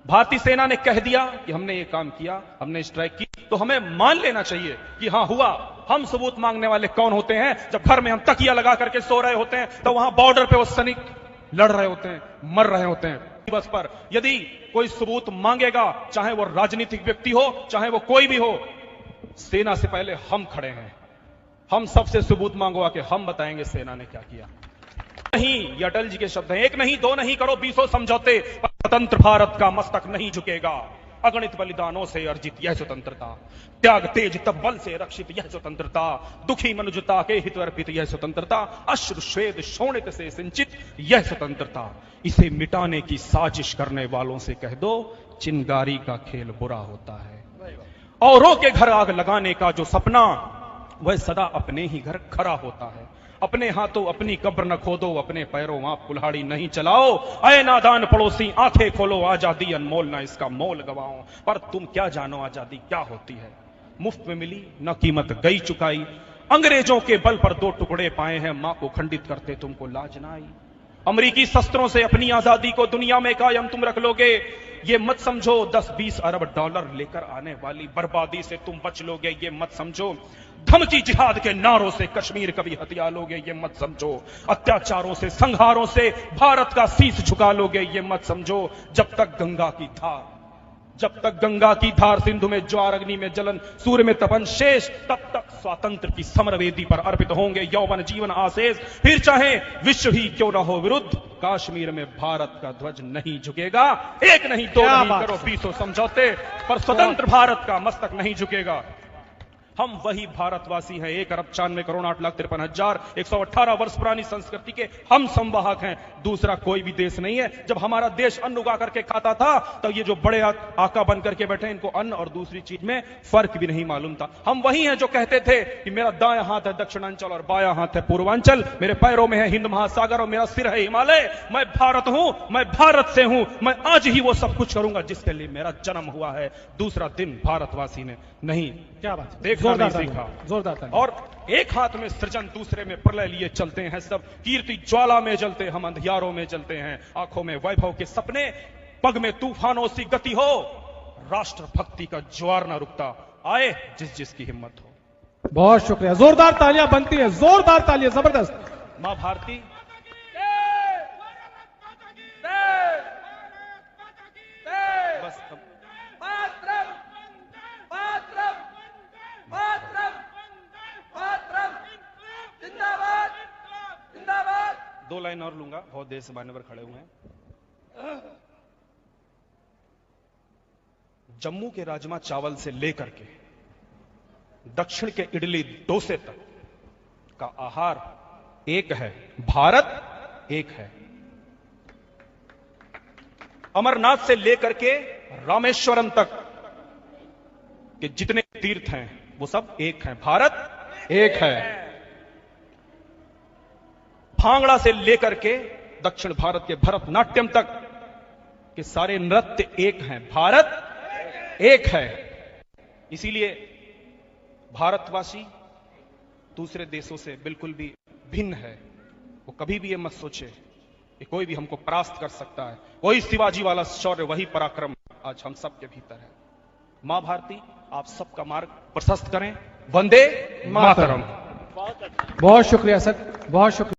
भारतीय सेना ने कह दिया कि हमने ये काम किया, हमने स्ट्राइक की, तो हमें मान लेना चाहिए कि हां हुआ। हम सबूत मांगने वाले कौन होते हैं? जब घर में हम तकिया लगा करके सो रहे होते हैं तो वहां बॉर्डर पे वो सैनिक लड़ रहे होते हैं, मर रहे होते हैं दिवस पर। यदि कोई सबूत मांगेगा, चाहे वो राजनीतिक व्यक्ति हो, चाहे वो कोई भी हो, सेना से पहले हम खड़े हैं। हम सबसे सबूत मांगवा के हम बताएंगे सेना ने क्या किया। नहीं, ये अटल जी के शब्द हैं, एक नहीं दो नहीं करो 20 समझौते, स्वतंत्र भारत का मस्तक नहीं झुकेगा। अगणित बलिदानों से अर्जित यह स्वतंत्रता, त्याग तेज तब बल से रक्षित यह स्वतंत्रता, दुखी मनुजता के हित अर्पित यह स्वतंत्रता, अश्रु श्वेद शोणित से सिंचित यह स्वतंत्रता। इसे मिटाने की साजिश करने वालों से कह दो, चिंगारी का खेल बुरा होता है। औरों के घर आग लगाने का जो सपना, वह सदा अपने ही घर खड़ा होता है। अपने हाथों अपनी कब्र न खोदो, अपने पैरों आप कुल्हाड़ी नहीं चलाओ। ऐ नादान पड़ोसी आंखें खोलो, आजादी अनमोल ना इसका मोल गवाओ। पर तुम क्या जानो आजादी क्या होती है? मुफ्त में मिली न कीमत गई चुकाई, अंग्रेजों के बल पर 2 टुकड़े पाए हैं, मां को खंडित करते तुमको लाज ना आई। अमेरिकी शस्त्रों से अपनी आजादी को दुनिया में कायम तुम रख लोगे, ये मत समझो 10-20 अरब डॉलर लेकर आने वाली बर्बादी से तुम बच लोगे, ये मत समझो धमकी जिहाद के नारों से कश्मीर कभी हथिया लोगे, ये मत समझो अत्याचारों से संहारों से भारत का शीश झुका लोगे, ये मत समझो। जब तक गंगा की धार सिंधु में ज्वार, अग्नि में जलन, सूर्य में तपन शेष, तब तक स्वातंत्र की समरवेदी पर अर्पित होंगे यौवन जीवन आशेष। फिर चाहे विश्व ही क्यों ना हो विरुद्ध, कश्मीर में भारत का ध्वज नहीं झुकेगा। एक नहीं दो नहीं करो 20 समझौते, पर स्वतंत्र भारत का मस्तक नहीं झुकेगा। हम वही भारतवासी हैं, 1,04,08,53,118 वर्ष पुरानी संस्कृति के हम संवाहक हैं। दूसरा कोई भी देश नहीं है। जब हमारा देश अन्न उगा करके खाता था, तो ये जो बड़े आका बन करके बैठे, इनको अन्न और दूसरी चीज में फर्क भी नहीं मालूम था। हम वही हैं जो कहते थे कि मेरा दायां हाथ है दक्षिणांचल और बायां हाथ है पूर्वांचल, मेरे पैरों में है हिंद महासागर और मेरा सिर है हिमालय। मैं भारत हूं, मैं भारत से हूं, मैं आज ही वो सब कुछ करूंगा जिसके लिए मेरा जन्म हुआ है। दूसरा दिन भारतवासी ने नहीं, क्या बात, देखा नहीं सीखा। जोरदार। और एक हाथ में सृजन, दूसरे में प्रलय लिए चलते हैं सब। कीर्ति ज्वाला में जलते, हम अंधियारों में जलते हैं। आंखों में वैभव के सपने, पग में तूफानों सी गति हो, राष्ट्र भक्ति का ज्वार ना रुकता, आए जिस जिसकी हिम्मत हो। बहुत शुक्रिया, जोरदार तालियां बनती हैं, जोरदार तालियां, जबरदस्त। मां भारती बस दो लाइन और लूंगा, बहुत देर से मान्यवर खड़े हुए हैं। जम्मू के राजमा चावल से लेकर के दक्षिण के इडली डोसे तक का आहार एक है, भारत एक है। अमरनाथ से लेकर के रामेश्वरम तक के जितने तीर्थ हैं वो सब एक हैं, भारत एक है। भांगड़ा से लेकर के दक्षिण भारत के भरतनाट्यम तक के सारे नृत्य एक हैं, भारत एक है। इसीलिए भारतवासी दूसरे देशों से बिल्कुल भी भिन्न है। वो कभी भी ये मत सोचे कि कोई भी हमको परास्त कर सकता है। वही शिवाजी वाला शौर्य, वही पराक्रम आज हम सबके भीतर है। मां भारती आप सबका मार्ग प्रशस्त करें। वंदे मातरम। बहुत शुक्रिया सर, बहुत शुक्रिया।